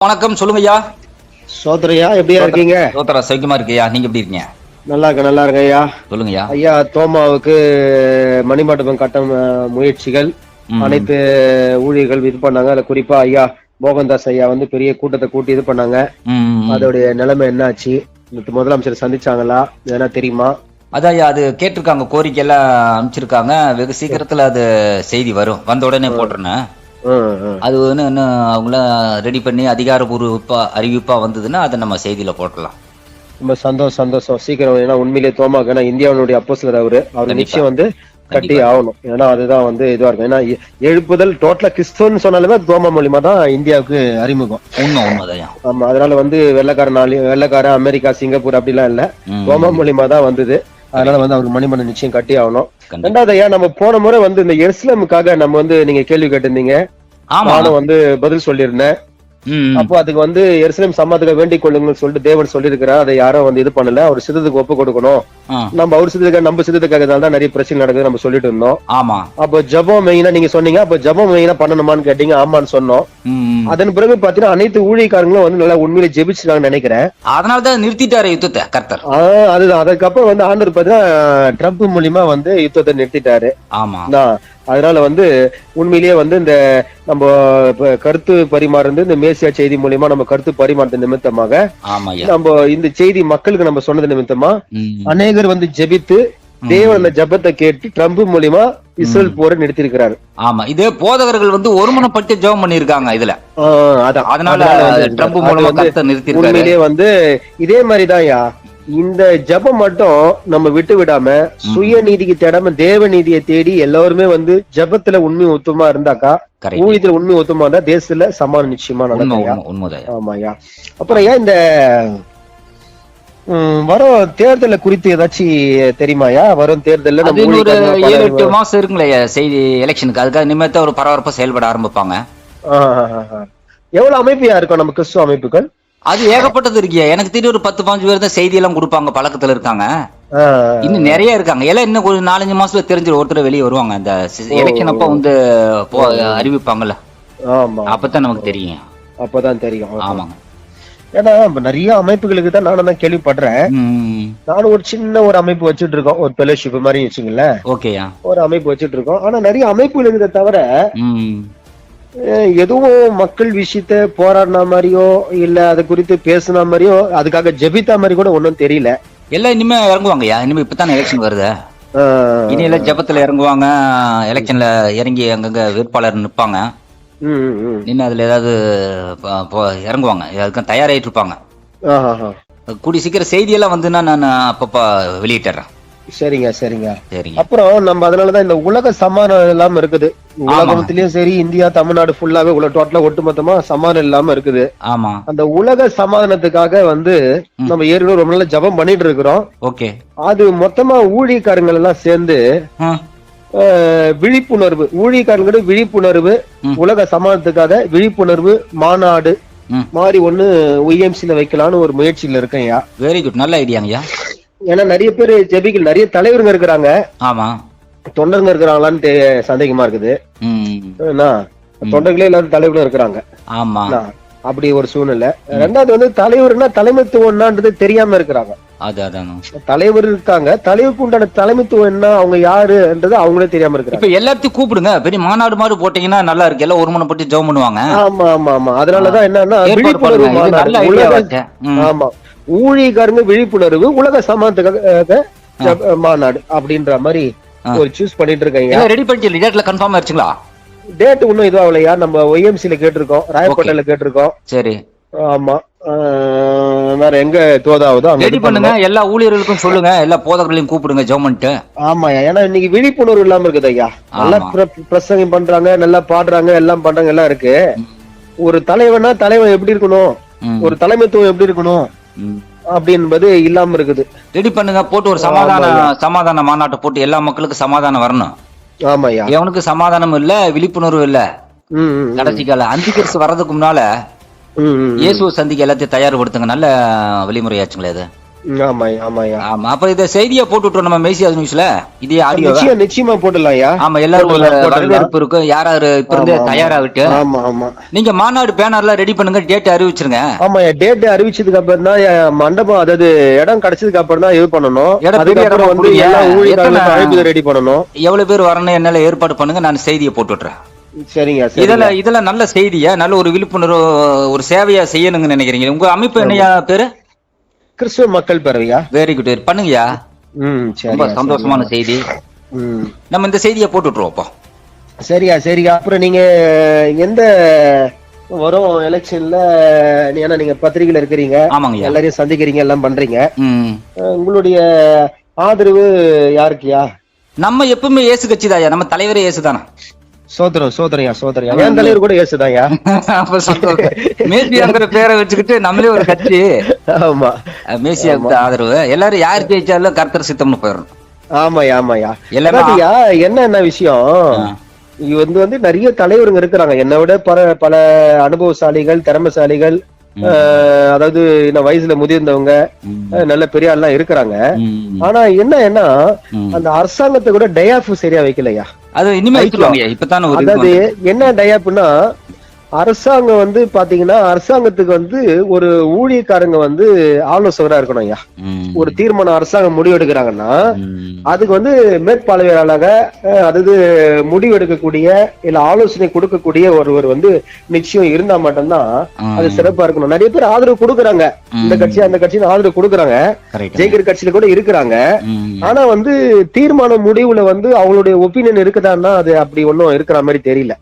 வணக்கம், சொல்லுங்க ஐயா. சோதரையா எப்படியா இருக்கீங்க? சோதரா சௌக்கியமா இருக்கையா, நீங்க எப்படி இருக்கீங்க? நல்லா இருக்கேன் ஐயா. சொல்லுங்க ஐயா. ஐயா, தோமாவுக்கு மணிமண்டபம் கட்டும் முயற்சிகள் அனைத்து ஊழியர்கள் இது பண்ணாங்க. அதுல குறிப்பா ஐயா மோகன்தாஸ் ஐயா வந்து பெரிய கூட்டத்தை கூட்டி இது பண்ணாங்க. அதோடைய நிலைமை என்ன ஆச்சு? முதலமைச்சர் சந்திச்சாங்களா? எதனா தெரியுமா? அதான் ஐயா, அது கேட்டிருக்காங்க, கோரிக்கை எல்லாம் அனுப்பிச்சிருக்காங்க. வெகு சீக்கிரத்துல அது செய்தி வரும், வந்த உடனே போட்டுருனேன். அது இன்னும் அவங்கள ரெடி பண்ணி அதிகாரப்பூர்வ அறிவிப்பா வந்ததுன்னா அதை நம்ம செய்தியில போட்டலாம். ரொம்ப சந்தோஷம் சீக்கிரம். ஏன்னா உண்மையிலேயே தோமாக்கு ஏன்னா இந்தியாவுடைய அப்போஸ்தலர் அவரு நிச்சயம் வந்து கட்டி ஆகணும். ஏன்னா அதுதான் வந்து இதுவா இருக்கும். ஏன்னா எழுப்புதல் டோட்டலா கிறிஸ்துவன்னு சொன்னாலுமே தோமா மூலியமா தான் இந்தியாவுக்கு அறிமுகம். உண்மைதான். ஆமா, அதனால வந்து வெள்ளக்காரன் அமெரிக்கா சிங்கப்பூர் அப்படிலாம் இல்ல, தோமா மூலியமா தான் வந்தது. அதனால வந்து அவருக்கு மணிமண்டபம் நிச்சயம் கட்டி ஆகணும். ரெண்டாவது ஐயா, நம்ம போன முறை வந்து இந்த எருசலேமுக்காக நம்ம வந்து நீங்க கேள்வி கேட்டிருந்தீங்க, நானும் வந்து பதில் சொல்லியிருந்தேன். அப்போ அதுக்கு வந்து எருசலேம் சமாதானத்துக்கு வேண்டிக் கொள்ளுங்கன்னு சொல்லிட்டு தேவன் சொல்லியிருக்கிறார். அதை யாரும் வந்து இது பண்ணல. அவர் சித்தத்துக்கு ஒப்பு கொடுக்கணும். நம்ம அவர் சித்தத்துக்காக நம்ம சித்தத்துக்காக தான் நிறைய பிரச்சனை நடக்குது நம்ம சொல்லிட்டு இருந்தோம். ஆமா, அப்போ ஜபம் மெயினா நீங்க சொன்னீங்க. அப்ப ஜபம் மெயினா பண்ணணுமான்னு கேட்டீங்க. ஆமான்னு சொன்னோம். அதன் பிறகு பாத்தீங்கன்னா அனைத்து ஊழியக்காரங்களும் வந்து நல்லா உண்மையிலே ஜெபிச்சுட்டாங்கன்னு நினைக்கிறேன். அதனாலதான் நிறுத்திட்டாரு யுத்தத்தை கர்த்தர். அதுதான். அதுக்கப்புறம் வந்து ஆண்டவர் பாத்தீங்கன்னா ட்ரம்ப் மூலியமா வந்து யுத்தத்தை நிறுத்திட்டாரு. ஆமா, அதனால வந்து உண்மையிலேயே வந்து இந்த நம்ம கருத்து பரிமாறுறது இந்த மேசியா செய்தி மூலியமா நம்ம கருத்து பரிமாறுறது நிமித்தமாக நம்ம இந்த செய்தி மக்களுக்கு நம்ம சொன்னது நிமித்தமா அநேகர் வந்து ஜெபித்து தேவன் அந்த ஜபத்தை கேட்டு ட்ரம்ப் மூலியமா இஸ்ரேல் போரை நிறுத்திருக்கிறாரு. ஆமா, இதே போதகர்கள் வந்து ஒருமனப்பட்டு ஜெபம் பண்ணிருக்காங்க இதுல. அதனால ட்ரம்ப் மூலமா கர்த்தர் நிறுத்திருக்காரு. உண்மையிலேயே வந்து இதே மாதிரிதான் இந்த ஜபம் மட்டும் நம்ம விட்டு விடாம சுய நீதிக்கு தேடாம தேவ நீதியை தேடி எல்லாருமே வந்து ஜபத்துல உண்மை ஒத்துமா இருந்தாக்கா, ஊழியத்துல உண்மை ஒத்துமா இருந்தா தேசத்துல சமாதானம் நிச்சயமா நடக்கும். ஆமாயா. அப்புறம் இந்த வரும் தேர்தலை குறித்து ஏதாச்சும் தெரியுமாயா? வரும் தேர்தல் 7-8 மாசம் இருக்குங்களே செய்தி எலெக்ஷனுக்கு. அதுக்காக நிமித்த ஒரு பரபரப்பா செயல்பட ஆரம்பிப்பாங்க. எவ்வளவு அமைப்பியா இருக்கும் நம்ம கிறிஸ்துவ அமைப்புகள்? அது ஏகப்பட்டது இருக்கியா. எனக்கு தெரியும் ஒரு 10-15 பேர் தான் செய்தி எல்லாம் கொடுப்பாங்க, பழக்கத்துல இருக்காங்க. இன்னும் நிறைய இருக்காங்க. எல்லாம் இன்னும் ஒரு 4-5 மாசத்துல தெரிஞ்சிடும். ஒருத்தர் வெளியே வருவாங்க. அந்த எலெக்ஷன் அப்ப வந்து அறிவிப்பாங்கல்ல, அப்பதான் நமக்கு தெரியும். அப்பதான் தெரியும். ஆமாங்க. ஏன்னா நிறைய அமைப்புகளுக்கு தான் நானும் தான் கேள்விப்படுறேன். நானும் ஒரு சின்ன ஒரு அமைப்பு வச்சுட்டு இருக்கோம், ஒரு ஃபெலோஷிப் மாதிரி வச்சுங்களேன். ஓகேயா, ஒரு அமைப்பு வச்சுட்டு இருக்கோம். ஆனா நிறைய அமைப்புகள் இருக்கிறத தவிர எதுவும் மக்கள் விஷயத்த போராடின மாதிரியோ இல்ல அது குறித்து பேசின மாதிரியோ அதுக்காக ஜெபித்தா மாதிரி கூட ஒன்னும் தெரியல. எல்லாம் இனிமே இறங்குவாங்கய்யா. இனிமே இப்பதான் எலெக்ஷன் வருது. இனி எல்லாம் ஜபத்துல இறங்குவாங்க. எலெக்ஷன்ல இறங்கி அங்கங்க வேட்பாளர் நிற்பாங்க. இன்னும் அதுல ஏதாவது இறங்குவாங்க. அதுக்கு தயாராயிட்டு இருப்பாங்க. கூடி சீக்கிரம் செய்தியெல்லாம் வந்துன்னா நான் அப்பப்ப வெளியிட்டுறேன். சரிங்க. அப்புறம் நம்ம அதனாலதான் இந்த உலக சமாதானம் இல்லாம இருக்குது. உலகத்திலயும் சரி, இந்தியா தமிழ்நாடு ஃபுல்லாவே டோட்டலா ஒட்டுமொத்தமா சமாதானம் இல்லாம இருக்குது. ஆமா, அந்த உலக சமாதானத்துக்காக வந்து நம்ம ஏற்கனவே ரொம்ப நாள் ஜபம் பண்ணிட்டு இருக்கிறோம். ஓகே. அது மொத்தமா ஊழியக்காரங்கள் எல்லாம் சேர்ந்து விழிப்புணர்வு, ஊழியக்காரங்களோட விழிப்புணர்வு, உலக சமாதானத்துக்காக விழிப்புணர்வு மாநாடு மாதிரி ஒண்ணு ஒய்எம்சில வைக்கலான்னு ஒரு முயற்சியில இருக்கேன். வெரி குட், நல்ல ஐடியாங்கய்யா. ஏன்னா நிறைய பேர் ஜெபிகள், நிறைய தலைவருங்க இருக்கிறாங்க. ஆமா, தொண்டருங்க இருக்கிறாங்களான்னு சந்தேகமா இருக்குது. தொண்டர்களே எல்லாரும் தலைவரும் இருக்கிறாங்க. ஆமா, அப்படி ஒரு சூழ்நிலை. ரெண்டாவது வந்து தலைவர்னா தலைமைத்துவம்ன்றது தெரியாம இருக்கிறாங்க. தலைவர் இருக்காங்க, தலைவருக்கு உண்டான தலைமைத்துவம் என்ன, அவங்க யாருன்றது அவங்களே தெரியாம இருக்காங்க. இப்ப எல்லாத்தையும் கூப்பிடுங்க, பெரிய மாநாடு மாதிரி போட்டீங்கன்னா நல்லா இருக்கு. எல்லாம் ஒருமனப்பட்டு ஜெபம் பண்ணுவாங்க. ஆமா. அதனாலதான் என்னன்னா விழிப்புணர்வு மாநாடு. ஆமா, ஊழியக்காரங்க விழிப்புணர்வு உலக சமாதானத்துக்காக மாநாடு அப்படின்ற மாதிரி ஒரு சூஸ் பண்ணிட்டு இருக்காங்க. ரெடி பண்ணி டேட்ல கன்ஃபார்ம் ஆயிடுச்சுங்களா? டேட் இன்னும் இதுவாகலையா? நம்ம ஒய்எம்சில கேட்டிருக்கோம், ராயப்பேட்டையில கேட்டிருக்கோம். சரி. ஆமா, வேற எங்க தோதாவதோ ரெடி பண்ணுங்க. எல்லா ஊழியர்களுக்கும் சொல்லுங்க, எல்லா போதகர்களையும் கூப்பிடுங்க ஜெபம்ன்ட்டு. ஆமா, ஏன்னா இன்னைக்கு விழிப்புணர்வு இல்லாம இருக்குது ஐயா. நல்லா பிரசங்கம் பண்றாங்க, நல்லா பாடுறாங்க, எல்லாம் பண்றாங்க, எல்லாம் இருக்கு. ஒரு தலைவனா தலைவன் எப்படி இருக்கணும், ஒரு தலைமைத்துவம் எப்படி இருக்கணும் அப்படின்பது இல்லாம இருக்குது. ரெடி பண்ணுங்க, போட்டு ஒரு சமாதான மாநாட்டை போட்டு எல்லா மக்களுக்கும் சமாதானம் வரணும். ஆமாய்யா, எவனுக்கு சமாதானம் இல்ல, விழிப்புணர்வு இல்ல. கடைசி கால அந்திகிறிஸ்து வர்றதுக்கு முன்னால இயேசுவை சந்திக்க எல்லாத்தையும் தயார்படுத்துங்க. நல்ல வழிமுறையாச்சுங்களே அது. ஆமாய்யா ஆமாய்யா. ஆமா, அப்ப இத செய்தியா போட்டுட்டோம் நம்ம மெய்சியா நியூஸ்ல, இதே ஆடியோ. நிச்சயமா போட்டுடலாம்யா. ஆமா, எல்லாரும் வரவேற்பு இருக்கும். யாராரு இப்ப இருந்து தயாராகிட்டு. ஆமா ஆமா, நீங்க மாநாடு பேனர்லாம் ரெடி பண்ணுங்க, டேட் அறிவிச்சிருங்க. ஆமாய்யா, டேட் அறிவிச்சதுக்கு அப்புறம் தான் மண்டபம், அதாவது இடம் கிடைச்சதுக்கு அப்புறம் தான் இது பண்ணணும். அதுக்கப்புறம் வந்து எல்லா ஊழியர்களுக்கும் அழைப்பு ரெடி பண்ணணும். எவ்வளவு பேர் வரணும் என்னால ஏற்பாடு பண்ணுங்க, நான் செய்தியை போட்டு விட்டுறேன். சரிங்க. இதெல்லாம் நல்ல செய்தியா, நல்ல ஒரு விழிப்புணர்வு, ஒரு சேவையா செய்யணும்னு நினைக்கிறீங்க. உங்க அமைப்பு என்னையா பேரு? கிறிஸ்துவ மக்கள் பேரவையா. Very good, பண்ணுங்கய்யா. ரொம்ப சந்தோஷமான செய்தி. நம்ம இந்த செய்தியை போட்டு விட்டுருவோம் அப்போ. சரியா சரியா. அப்புறம் நீங்க எந்த வரும் எலெக்ஷன்ல, ஏன்னா நீங்க பத்திரிகையில இருக்கிறீங்க, ஆமாங்க, எல்லாரையும் சந்திக்கிறீங்க, எல்லாம் பண்றீங்க, உங்களுடைய ஆதரவு யாருக்குயா? நம்ம எப்பவுமே இயேசு கட்சி தாயா, நம்ம தலைவரே இயேசு தானே. சோதரம் சோதரையா சோதரையா, என் தலைவர் கூட இயேசுதாயா. மேசியாங்கிற பேரை வச்சுக்கிட்டு நம்மளே ஒரு கட்சி. ஆமா, மேசியாவுக்கு ஆதரவு. எல்லாரும் யார் ஜெயிச்சாலும் கர்த்தர் சித்தம்னு போயிடணும். ஆமாயா ஆமாயா. எல்லாத்தையா என்ன விஷயம், இது வந்து நிறைய தலைவருங்க இருக்கிறாங்க, என்னை விட பல அனுபவசாலிகள், திறமைசாலிகள், அதாவது இந்த வயசுல முதிர்ந்தவங்க, நல்ல பெரிய ஆள்லாம் இருக்கிறாங்க. ஆனா என்ன அந்த அரசாங்கத்தை கூட டயாப் சரியா வைக்கலையா. அது இனிமே இப்பதான். அதாவது என்ன டயாப்னா, அரசாங்கம் வந்து பாத்தீங்கன்னா, அரசாங்கத்துக்கு வந்து ஒரு ஊழியக்காரங்க வந்து ஆலோசகரா இருக்கணும் ஐயா. ஒரு தீர்மானம் அரசாங்கம் முடிவு எடுக்கிறாங்கன்னா அதுக்கு வந்து மேற்பார்வையாளராக, அதாவது முடிவு எடுக்கக்கூடிய இல்ல ஆலோசனை கொடுக்கக்கூடிய ஒருவர் வந்து நிச்சயம் இருந்தா மட்டும்தான் அது சிறப்பா இருக்கணும். நிறைய பேர் ஆதரவு கொடுக்குறாங்க, இந்த கட்சி அந்த கட்சின்னு ஆதரவு கொடுக்குறாங்க, ஜெயிக்கிற கட்சியில கூட இருக்கிறாங்க. ஆனா வந்து தீர்மானம் முடிவுல வந்து அவங்களுடைய ஒப்பீனியன் இருக்குதான்னா அது அப்படி ஒன்னும் இருக்கிற மாதிரி தெரியல.